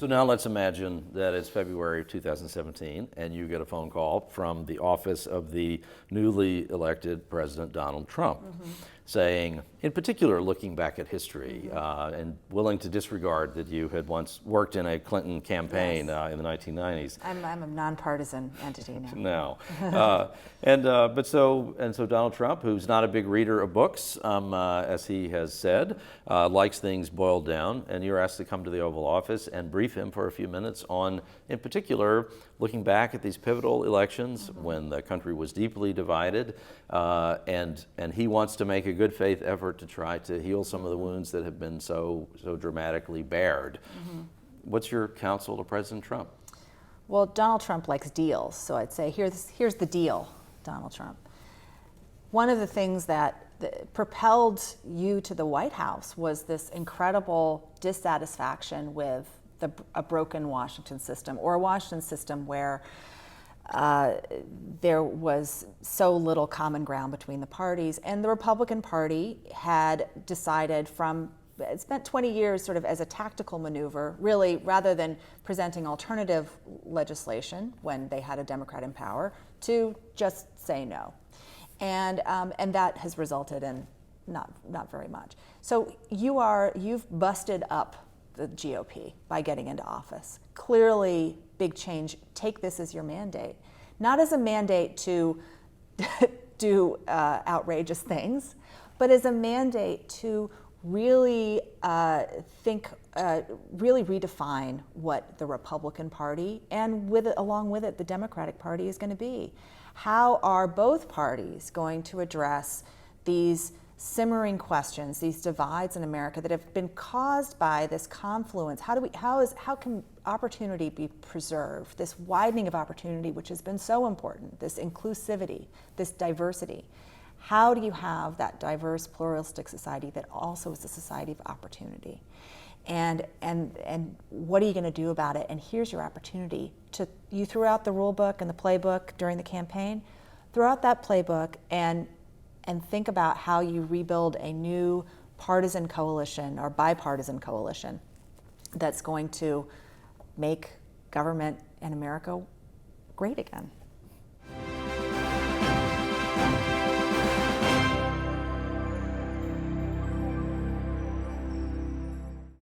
So now let's imagine that it's February 2017 and you get a phone call from the office of the newly elected President Donald Trump saying, in particular, looking back at history and willing to disregard that you had once worked in a Clinton campaign in the 1990s. I'm a nonpartisan entity now. But so Donald Trump, who's not a big reader of books, as he has said, likes things boiled down, and you're asked to come to the Oval Office and brief him for a few minutes on, in particular, looking back at these pivotal elections when the country was deeply divided, and he wants to make a good faith effort to try to heal some of the wounds that have been so dramatically bared. What's your counsel to President Trump? Well, Donald Trump likes deals, so I'd say here's the deal, Donald Trump. One of the things that propelled you to the White House was this incredible dissatisfaction with a broken Washington system, or a Washington system where there was so little common ground between the parties. And the Republican Party had decided it spent 20 years sort of as a tactical maneuver, really, rather than presenting alternative legislation when they had a Democrat in power, to just say no. And that has resulted in not very much. So you've busted up the GOP by getting into office. Clearly, big change. Take this as your mandate, not as a mandate to do outrageous things, but as a mandate to really really redefine what the Republican Party, and along with it the Democratic Party, is going to be. How are both parties going to address these simmering questions, these divides in America that have been caused by this confluence? How can opportunity be preserved? This widening of opportunity, which has been so important, this inclusivity, this diversity. How do you have that diverse, pluralistic society that also is a society of opportunity? And what are you going to do about it? And here's your opportunity. You threw out the rule book and the playbook during the campaign. Throw out that playbook and think about how you rebuild a new partisan coalition or bipartisan coalition that's going to make government in America great again.